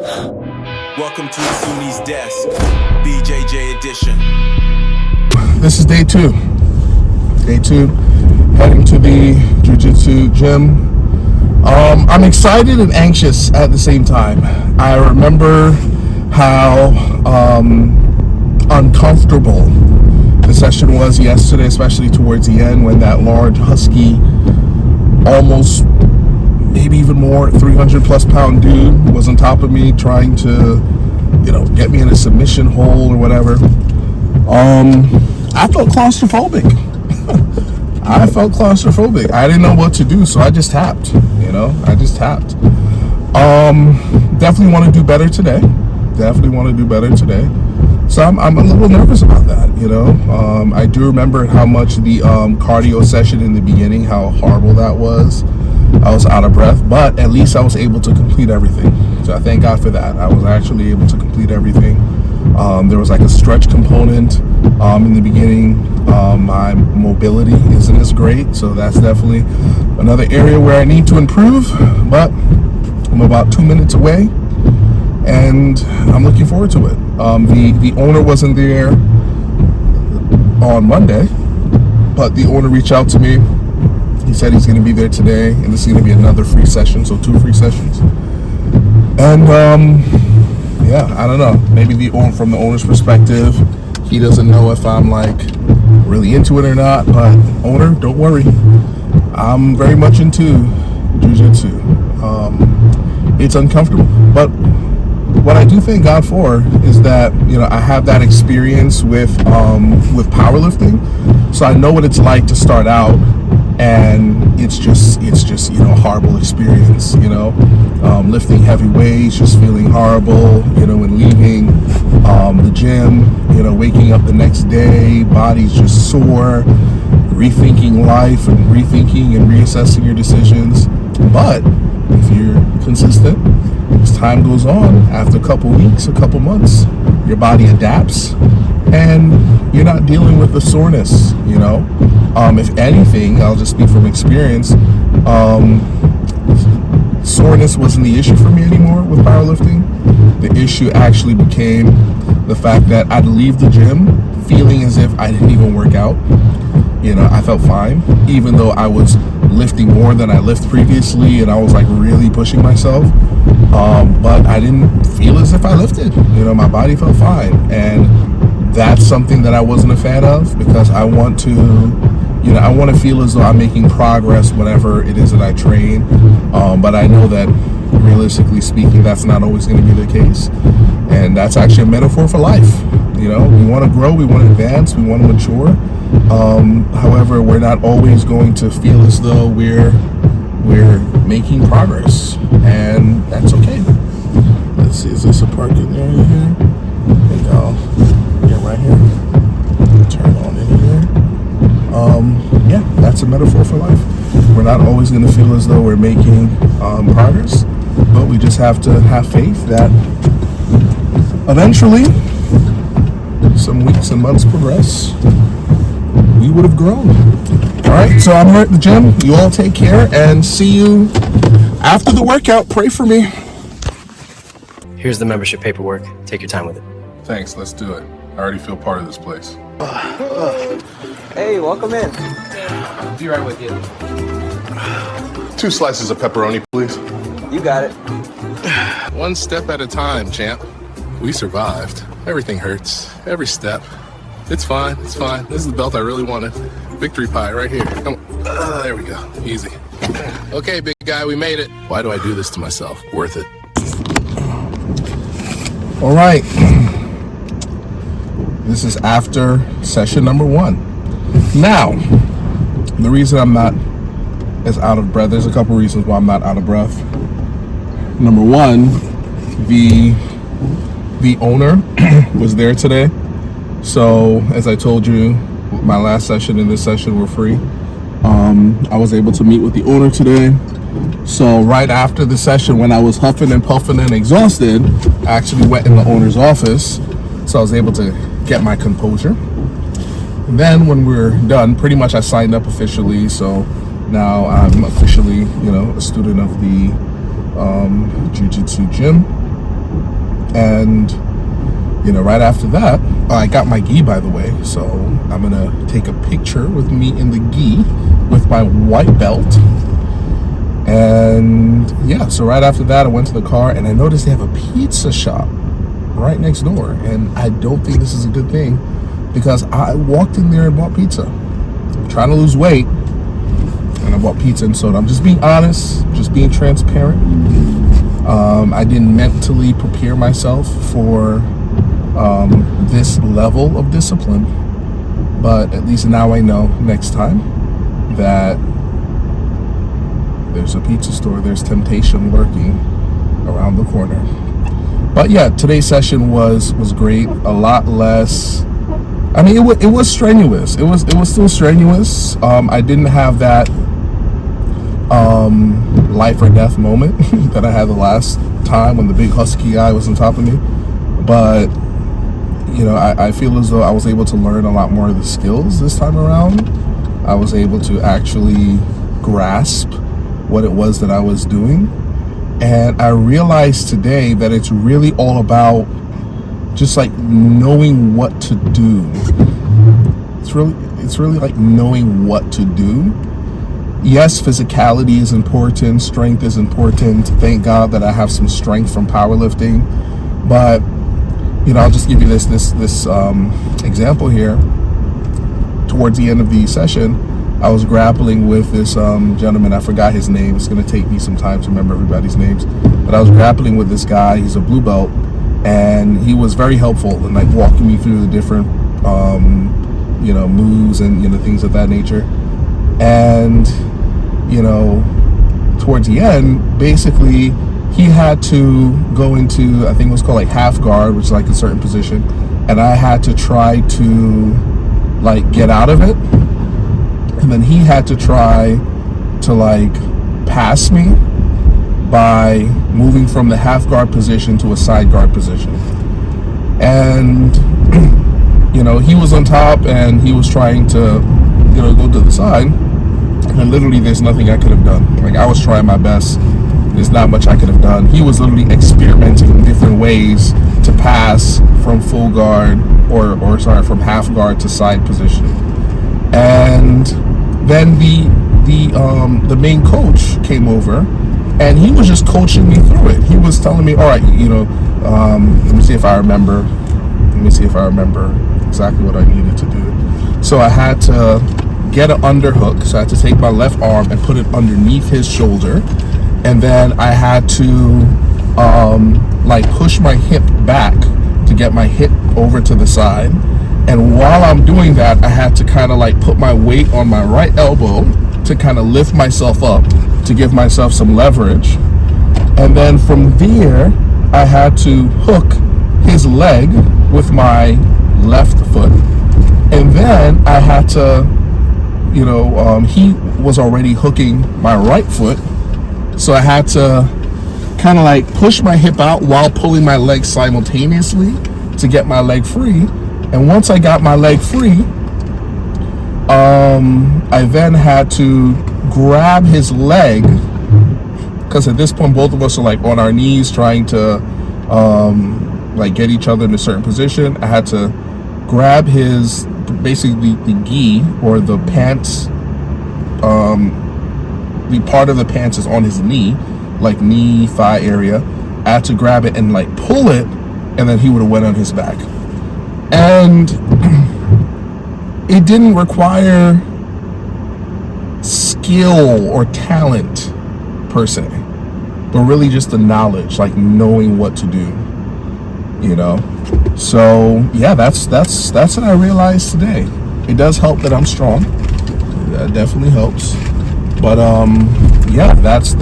Welcome to Sunni's Desk, BJJ edition. This is day two. Day two, heading to the Jiu-Jitsu gym. I'm excited and anxious at the same time. I remember how uncomfortable the session was yesterday, especially towards the end when that large husky, almost maybe even more 300 plus pound dude was on top of me trying to, get me in a submission hole or whatever. I felt claustrophobic. I didn't know what to do, so I just tapped. Definitely want to do better today. So I'm a little nervous about that. I do remember how much the cardio session in the beginning, how horrible that was. I was out of breath, but at least I was able to complete everything. So I thank God for that. I was actually able to complete everything. There was like a stretch component in the beginning. My mobility isn't as great, so that's definitely another area where I need to improve, but I'm about 2 minutes away and I'm looking forward to it. The owner wasn't there on Monday, but the owner reached out to me. He said he's going to be there today, and this is going to be another free session, so 2 free sessions. And I don't know, maybe from the owner's perspective, he doesn't know if I'm like really into it or not, but owner, don't worry, I'm very much into Jiu-Jitsu. It's uncomfortable, but what I do thank God for is that I have that experience with powerlifting, so I know what it's like to start out, and it's just a horrible experience. Lifting heavy weights, just feeling horrible. And leaving the gym, waking up the next day, body's just sore, rethinking life and rethinking and reassessing your decisions. But if you're consistent, as time goes on, after a couple weeks, a couple months, your body adapts and you're not dealing with the soreness. If anything, I'll just speak from experience, soreness wasn't the issue for me anymore with powerlifting. The issue actually became the fact that I'd leave the gym feeling as if I didn't even work out. I felt fine, even though I was lifting more than I lifted previously, and I was like really pushing myself. But I didn't feel as if I lifted. My body felt fine, and that's something that I wasn't a fan of, because I want to feel as though I'm making progress whenever it is that I train. But I know that realistically speaking, that's not always going to be the case. And that's actually a metaphor for life. We want to grow, we want to advance, we want to mature. However, we're not always going to feel as though we're making progress, and that's okay. Let's see, is this a parking area here? I think I'll get right here. Turn on in here. That's a metaphor for life. We're not always going to feel as though we're making progress, but we just have to have faith that eventually, some weeks and months progress, we would have grown. All right, so I'm here at the gym. You all take care and see you after the workout. Pray for me. Here's the membership paperwork. Take your time with it. Thanks, let's do it. I already feel part of this place. Hey, welcome in. I'll be right with you. 2 slices of pepperoni, please. You got it. One step at a time, champ. We survived. Everything hurts. Every step. It's fine. This is the belt I really wanted. Victory pie right here. Come on. There we go. Easy. Okay, big guy, we made it. Why do I do this to myself? Worth it. All right. This is after session number 1. Now, the reason I'm not as out of breath, there's a couple reasons why I'm not out of breath. Number 1, the owner was there today. So, as I told you, my last session and this session were free. I was able to meet with the owner today. So right after the session, when I was huffing and puffing and exhausted, I actually went in the owner's office. So I was able to get my composure. And then when we're done, pretty much I signed up officially. So now I'm officially, a student of the Jiu-Jitsu gym. And, right after that, I got my gi, by the way. So I'm going to take a picture with me in the gi with my white belt. And yeah, so right after that, I went to the car and I noticed they have a pizza shop right next door. And I don't think this is a good thing because I walked in there and bought pizza. I'm trying to lose weight and I bought pizza and soda. I'm just being honest, just being transparent. I didn't mentally prepare myself for this level of discipline, but at least now I know next time that there's a pizza store, there's temptation lurking around the corner. But yeah, today's session was great. A lot less. I mean, it was strenuous. It was still strenuous. I didn't have that life or death moment that I had the last time when the big husky guy was on top of me. But I feel as though I was able to learn a lot more of the skills this time around. I was able to actually grasp what it was that I was doing. And I realized today that it's really all about just like knowing what to do. It's really like knowing what to do. Yes, physicality is important, strength is important. Thank God that I have some strength from powerlifting. But I'll just give you this example here. Towards the end of the session, I was grappling with this gentleman. I forgot his name. It's going to take me some time to remember everybody's names. But I was grappling with this guy. He's a blue belt. And he was very helpful in like walking me through the different, moves and, things of that nature. And, towards the end, basically, he had to go into, I think it was called like half guard, which is like a certain position. And I had to try to like get out of it. And then he had to try to like pass me by moving from the half guard position to a side guard position. And, he was on top and he was trying to, go to the side. And literally there's nothing I could have done. Like I was trying my best. There's not much I could have done. He was literally experimenting in different ways to pass from full guard from half guard to side position. And then the main coach came over and he was just coaching me through it. He was telling me, all right, let me see if I remember exactly what I needed to do. So I had to get an underhook. So I had to take my left arm and put it underneath his shoulder. And then I had to push my hip back to get my hip over to the side. And while I'm doing that, I had to kind of like put my weight on my right elbow to kind of lift myself up to give myself some leverage. And then from there, I had to hook his leg with my left foot. And then I had to, he was already hooking my right foot. So I had to kind of like push my hip out while pulling my leg simultaneously to get my leg free. And once I got my leg free, I then had to grab his leg, because at this point both of us are like on our knees trying to get each other in a certain position. I had to grab his, basically the gi or the pants, the part of the pants is on his knee, like knee, thigh area. I had to grab it and like pull it, and then he would have went on his back. And it didn't require skill or talent per se, but really just the knowledge, like knowing what to do, So yeah, that's what I realized today. It does help that I'm strong. That definitely helps. But yeah, that's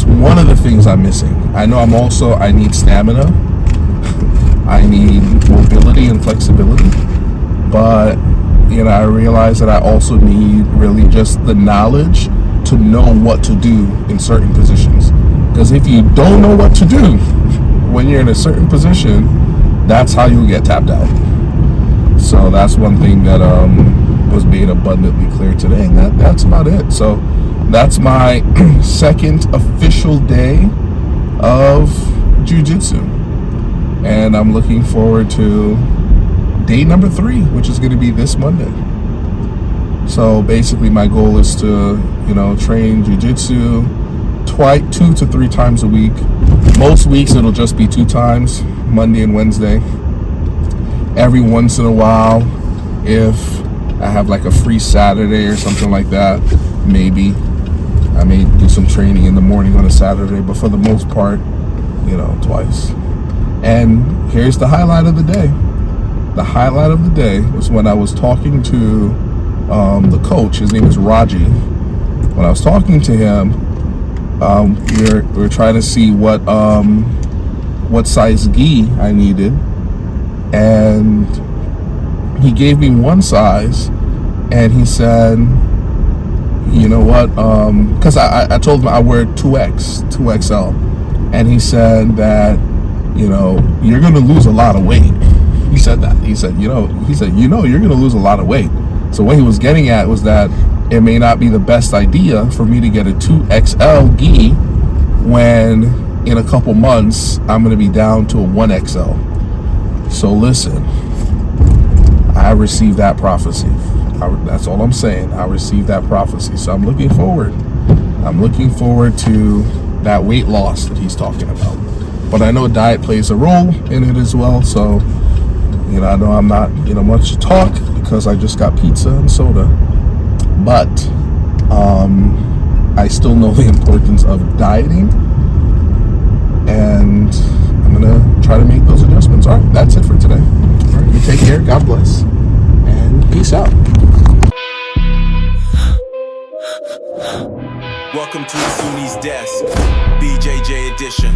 one of the things I'm missing. I know I need stamina. I need mobility and flexibility. But I realize that I also need really just the knowledge to know what to do in certain positions. Because if you don't know what to do when you're in a certain position, that's how you'll get tapped out. So that's one thing that was made abundantly clear today, and that's about it. So that's my second official day of jiu-jitsu. and I'm looking forward to day number 3, which is going to be this Monday. So basically my goal is to, train jiu-jitsu 2 to 3 times a week. Most weeks it'll just be 2 times, Monday and Wednesday. Every once in a while, if I have like a free Saturday or something like that, maybe I may do some training in the morning on a Saturday, but for the most part, twice. And here's the highlight of the day. The highlight of the day was when I was talking to the coach. His name is Raji. When I was talking to him, we were trying to see what size gi I needed, and he gave me one size, and he said, you know what, because I told him I wear 2XL, and he said that, you're going to lose a lot of weight. He said that. He said, you're going to lose a lot of weight. So what he was getting at was that it may not be the best idea for me to get a 2XL gi when in a couple months I'm going to be down to a 1XL. So listen, I received that prophecy. That's all I'm saying. I received that prophecy. So I'm looking forward to that weight loss that he's talking about. But I know diet plays a role in it as well. So, I know I'm not, much to talk because I just got pizza and soda. But I still know the importance of dieting. And I'm going to try to make those adjustments. All right, that's it for today. All right, you take care. God bless. And peace out. Welcome to Sunni's desk, BJJ edition.